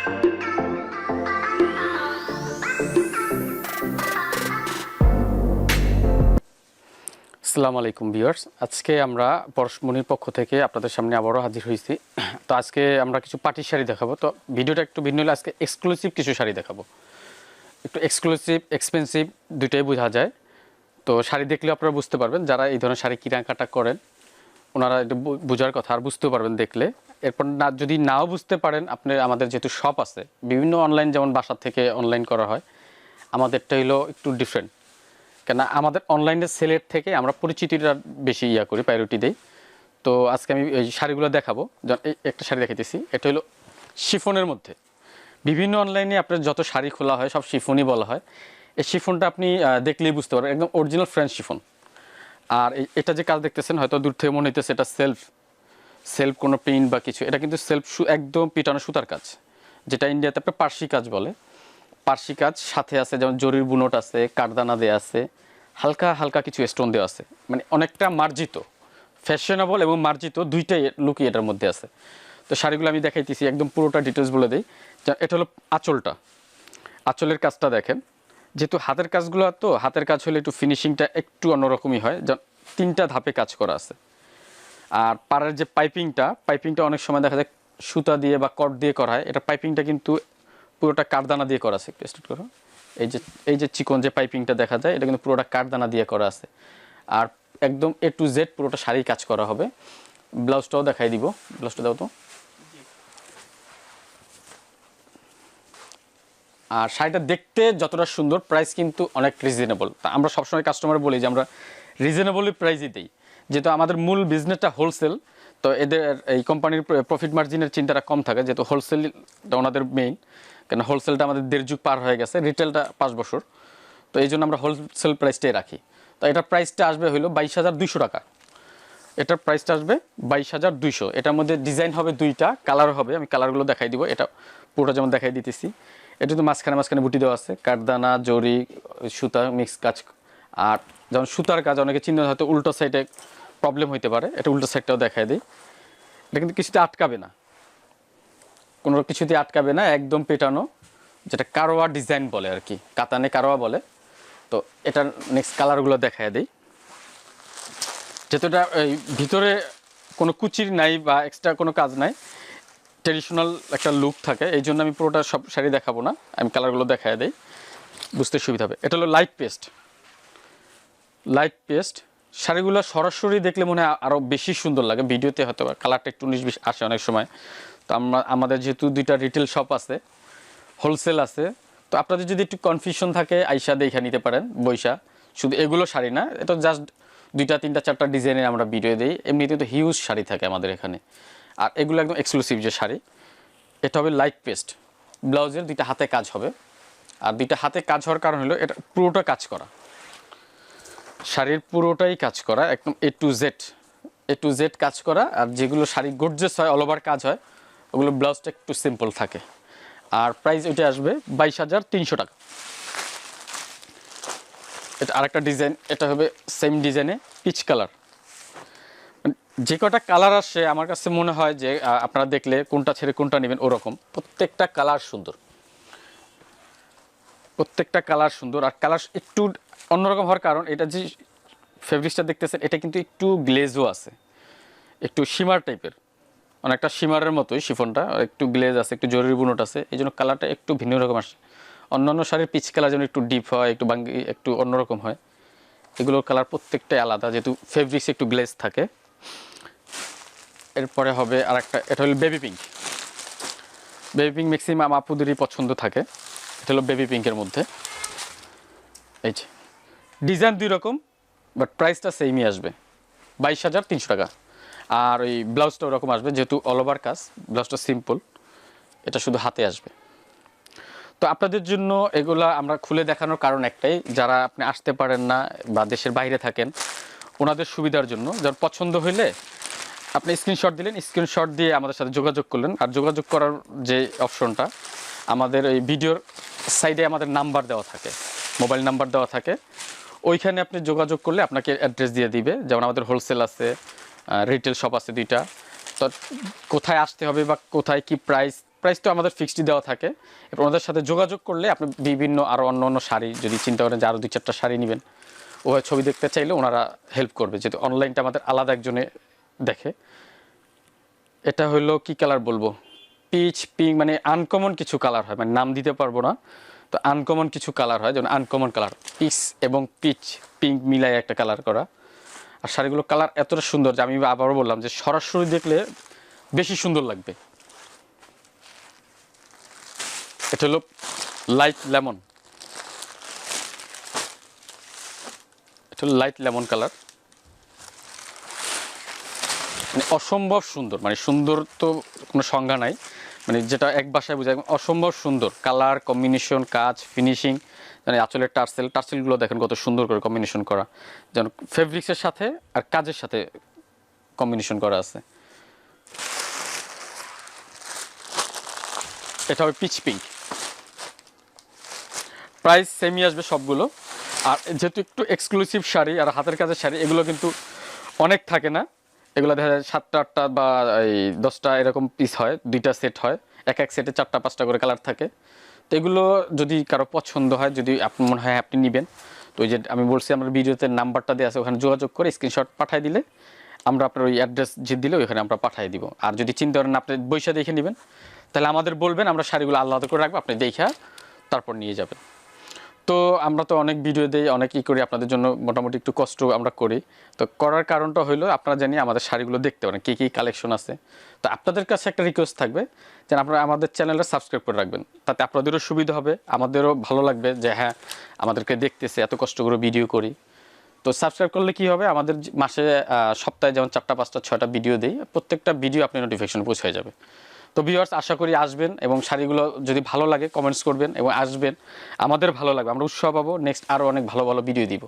আসসালামু আলাইকুম ভিউয়ার্স, আজকে আমরা পরশমনির পক্ষ থেকে আপনাদের সামনে আবারও হাজির হয়েছি। তো আজকে আমরা কিছু পার্টি শাড়ি দেখাবো। তো ভিডিওটা একটু ভিন্ন হলে আজকে এক্সক্লুসিভ কিছু শাড়ি দেখাবো। একটু এক্সক্লুসিভ এক্সপেন্সিভ দুইটাই বোঝা যায়। তো শাড়ি দেখলে আপনারা বুঝতে পারবেন, যারা এই ধরনের শাড়ি কেনাকাটা করেন ওনারা একটু বোঝার কথা, আর বুঝতেও পারবেন দেখলে। এরপর না যদি নাও বুঝতে পারেন, আপনি আমাদের যেহেতু শপ আছে বিভিন্ন অনলাইন, যেমন বাসার থেকে অনলাইন করা হয়, আমাদেরটা হলো একটু ডিফারেন্ট। কেন আমাদের অনলাইনের সেলের থেকে আমরা পরিচিতিটা বেশি করি, প্রায়োরিটি দেই। তো আজকে আমি এই শাড়িগুলো দেখাবো। এই একটা শাড়ি দেখাইতেছি, এটা হলো শিফনের মধ্যে। বিভিন্ন অনলাইনে আপনার যত শাড়ি খোলা হয় সব শিফনই বলা হয়। এই শিফনটা আপনি দেখলেই বুঝতে পারবেন, একদম অরিজিনাল ফ্রেঞ্চ শিফন। আর এটা যে কাজ দেখতেছেন, হয়তো দূর থেকে মনে হইতেছে এটা সেলফ কোনো প্রিন্ট বা কিছু, এটা কিন্তু সেলফ একদম পিটানো সুতার কাজ, যেটা ইন্ডিয়াতে আপনার পার্সি কাজ বলে। পার্সি কাজ সাথে আছে, যেমন জরির বুনট আছে, কাঠদানা দেওয়া আছে, হালকা হালকা কিছু স্টোন দেওয়া আছে, মানে অনেকটা মার্জিত, ফ্যাশনেবল এবং মার্জিত দুইটাই লুকই এটার মধ্যে আছে। তো শাড়িগুলো আমি দেখাইতেছি, একদম পুরোটা ডিটেলস বলে দিই। এটা হলো আঁচলটা, আঁচলের কাজটা দেখেন। যেহেতু হাতের কাজগুলো, তো হাতের কাজ হলে একটু ফিনিশিংটা একটু অন্যরকমই হয়, যেমন 3টা ধাপে কাজ করা আছে। আর পাড়ের যে পাইপিংটা অনেক সময় দেখা যায় সুতা দিয়ে বা কট দিয়ে করা হয়, এটা পাইপিংটা কিন্তু পুরোটা কাঠদানা দিয়ে করা আছে। একটু স্টার্ট করো। এই যে চিকন যে পাইপিংটা দেখা যায়, এটা কিন্তু পুরোটা কাঠদানা দিয়ে করা আছে। আর একদম A to Z পুরোটা শাড়ি কাজ করা হবে। ব্লাউজটাও দেখাই দিব, ব্লাউজটা দাও তো। আর শাড়িটা দেখতে যতটা সুন্দর, প্রাইস কিন্তু অনেক রিজনেবল। তা আমরা সবসময় কাস্টমার বলি যে আমরা রিজনেবলই প্রাইসই দিই, যেহেতু আমাদের মূল বিজনেসটা হোলসেল। তো এদের এই কোম্পানির প্রফিট মার্জিনের চিন্তাটা কম থাকে, যেহেতু হোলসেলটা ওনাদের মেইন। কেন হোলসেলটা আমাদের 1.5 যুগ পার হয়ে গেছে, রিটেলটা 5 বছর। তো এই জন্য আমরা হোলসেল প্রাইসটাই রাখি। তো এটার প্রাইসটা আসবে হলো 22,200 টাকা। এটার প্রাইসটা আসবে 22,200। এটার মধ্যে ডিজাইন হবে 2টা, কালার হবে, আমি কালারগুলো দেখাই দিব। এটা পুরোটা যেমন দেখাই দিতেছি, এটা তো মাঝখানে বুটি দেওয়া আছে, কাঠদানা, জরি, সুতা মিক্স কাজ। আর যেমন সুতার কাজ অনেকে চিহ্ন, হয়তো উল্টো সাইডে প্রবলেম হইতে পারে, এটা উল্টো সাইডটাও দেখাই দিই। এটা কিন্তু কিছুতে আটকাবে না, কোনো কিছুতে আটকাবে না, একদম পেটানো, যেটা কারোয়া ডিজাইন বলে আর কি, কাতানে কারোয়া বলে। তো এটার নেক্সট কালারগুলো দেখাই দিই। যেহেতু এটা এই ভিতরে কোনো কুচির নাই বা এক্সট্রা কোনো কাজ নাই, ট্রেডিশনাল একটা লুক থাকে, এই জন্য আমি পুরোটা সব শাড়ি দেখাবো না, আমি কালারগুলো দেখাই দিই, বুঝতে সুবিধা হবে। এটা হলো লাইট পেস্ট শাড়িগুলো সরাসরি দেখলে মনে হয় আরও বেশি সুন্দর লাগে, ভিডিওতে হয়তো কালারটা একটু 19-20 আসে অনেক সময়। তো আমাদের যেহেতু 2টা রিটেল শপ আছে, হোলসেল আছে, তো আপনাদের যদি একটু কনফিউশন থাকে আইসা দেখে নিতে পারেন বইসা। শুধু এগুলো শাড়ি না, এটা জাস্ট 2টা 3টা 4টা ডিজাইনের আমরা ভিডিও দিই, এমনিতে তো হিউজ শাড়ি থাকে আমাদের এখানে। আর এগুলো একদম এক্সক্লুসিভ যে শাড়ি, এটা হবে লাইট পেস্ট। ব্লাউজের 2টা হাতে কাজ হবে, আর 2টা হাতে কাজ হওয়ার কারণ হলো এটা পুরোটা কাজ করা, শাড়ির পুরোটাই কাজ করা, একদম A to Z কাজ করা। আর যেগুলো শাড়ি গর্জিয়াস হয়, অল ওভার কাজ হয়, ওগুলো ব্লাউজটা একটু সিম্পল থাকে। আর প্রাইস ওইটা আসবে 22,300 টাকা। এটা আরেকটা ডিজাইন, এটা হবে সেম ডিজাইনে পিচ কালার। যে কটা কালার আসে আমার কাছে মনে হয় যে আপনারা দেখলে কোনটা ছেড়ে কোনটা নেবেন, ওরকম প্রত্যেকটা কালার সুন্দর, আর কালার একটু অন্যরকম হওয়ার কারণ, এটা যে ফেব্রিক্সটা দেখতেছেন এটা কিন্তু একটু গ্লেজও আছে, একটু শিমার টাইপের, অনেকটা শিমারের মতোই শিফনটা, একটু গ্লেজ আছে, একটু জরুরি বুনট আছে, এই জন্য কালারটা একটু ভিন্ন রকম আসে। অন্যান্য শাড়ির পিচ কালার যেন একটু ডিপ হয়, একটু একটু অন্যরকম হয়, এগুলোর কালার প্রত্যেকটাই আলাদা, যেহেতু ফেব্রিক্স একটু গ্লেজ থাকে। এরপরে হবে আরেকটা, এটা হলো বেবি পিঙ্ক ম্যাক্সিমাম আপুদেরই পছন্দ থাকে। এটা হলো বেবি পিঙ্কের মধ্যে, এই যে ডিজাইন 2 রকম, বাট প্রাইসটা সেমই আসবে 22,300 টাকা। আর ওই ব্লাউজটা ওরকম আসবে, যেহেতু অল ওভার কাজ, ব্লাউজটা সিম্পল, এটা শুধু হাতে আসবে। তো আপনাদের জন্য এগুলা আমরা খুলে দেখানোর কারণ একটাই, যারা আপনি আসতে পারেন না বা দেশের বাইরে থাকেন, ওনাদের সুবিধার জন্য। যার পছন্দ হইলে আপনি স্ক্রিনশট দিলেন, স্ক্রিনশট দিয়ে আমাদের সাথে যোগাযোগ করলেন। আর যোগাযোগ করার যে অপশনটা, আমাদের এই ভিডিওর সাইডে আমাদের নাম্বার দেওয়া থাকে, মোবাইল নাম্বার দেওয়া থাকে, ওইখানে আপনি যোগাযোগ করলে আপনাকে অ্যাড্রেস দিয়ে দিবে। যেমন আমাদের হোলসেল আছে, রিটেল শপ আছে 2টা। তো কোথায় আসতে হবে বা কোথায় কি প্রাইস প্রাইস তো আমাদের ফিক্সডই দেওয়া থাকে, এবার ওনাদের সাথে যোগাযোগ করলে আপনি বিভিন্ন আরও অন্য অন্য শাড়ি যদি চিন্তা করেন যে আরও 2-4টা শাড়ি নেবেন, ওভাবে ছবি দেখতে চাইলে ওনারা হেল্প করবে, যেহেতু অনলাইনটা আমাদের আলাদা একজনে দেখে। এটা হলো কি কালার বলবো, পিচ পিঙ্ক, মানে আনকমন কিছু কালার হয়, মানে নাম দিতে পারবো না, তো আনকমন কিছু কালার হয়, যেমন আনকমন কালার পিচ এবং পিচ পিঙ্ক মিলাই একটা কালার করা। আর শাড়িগুলো কালার এতটা সুন্দর যে আমি আবারও বললাম যে সরাসরি দেখলে বেশি সুন্দর লাগবে। এটা হলো লাইট লেমন, এটা হলো লাইট লেমন কালার, মানে অসম্ভব সুন্দর, মানে সুন্দর তো কোনো সংজ্ঞা নাই, মানে যেটা এক ভাষায় বোঝায় অসম্ভব সুন্দর কালার কম্বিনেশন, কাজ, ফিনিশিং, মানে আঁচলের টার্সেলগুলো দেখেন কত সুন্দর করে কম্বিনেশন করা, যেন ফেব্রিক্সের সাথে আর কাজের সাথে কম্বিনেশন করা আছে। এটা হবে পিচ পিঙ্ক, প্রাইস সেমই আসবে সবগুলো। আর যেহেতু একটু এক্সক্লুসিভ শাড়ি আর হাতের কাজের শাড়ি, এগুলো কিন্তু অনেক থাকে না, এগুলো দেখা যায় 7টা-8টা বা এই 10টা এরকম পিস হয়, 2টা সেট হয়, এক সেটে 4টা-5টা করে কালার থাকে। তো এগুলো যদি কারো পছন্দ হয়, যদি আপনার মনে হয় আপনি নেবেন, তো ওই যে আমি বলছি আমার ভিডিওতে নাম্বারটা দেওয়া আছে, ওখানে যোগাযোগ করে স্ক্রিনশট পাঠিয়ে দিলে আমরা আপনার ওই অ্যাড্রেস যে দিলে ওইখানে আমরা পাঠিয়ে দিব। আর যদি চিন্তা করেন আপনি বইসা দেখে নেবেন, তাহলে আমাদের বলবেন, আমরা শাড়িগুলো আলাদা করে রাখবো, আপনি দেখা তারপর নিয়ে যাবেন। তো আমরা তো অনেক ভিডিও দিই, অনেক ই করি, আপনাদের জন্য মোটামুটি একটু কষ্ট আমরা করি। তো করার কারণটা হলো আপনারা জানি আমাদের শাড়িগুলো দেখতে পারেন কী কী কালেকশন আছে। তো আপনাদের কাছে একটা রিকোয়েস্ট থাকবে যে আপনারা আমাদের চ্যানেলটা সাবস্ক্রাইব করে রাখবেন, তাতে আপনাদেরও সুবিধা হবে, আমাদেরও ভালো লাগবে যে হ্যাঁ আমাদেরকে দেখতেছে, এত কষ্ট করে ভিডিও করি। তো সাবস্ক্রাইব করলে কি হবে, আমাদের মাসে সপ্তাহে যেমন 4টা 5টা 6টা ভিডিও দিই, প্রত্যেকটা ভিডিও আপনি নোটিফিকেশন পৌঁছে যাবে। তো ভিউয়ার্স আশা করি আসবেন এবং শাড়িগুলো যদি ভালো লাগে কমেন্টস করবেন এবং আসবেন, আমাদের ভালো লাগবে, আমরা উৎসাহ পাবো, নেক্সট আরও অনেক ভালো ভালো ভিডিও দিব।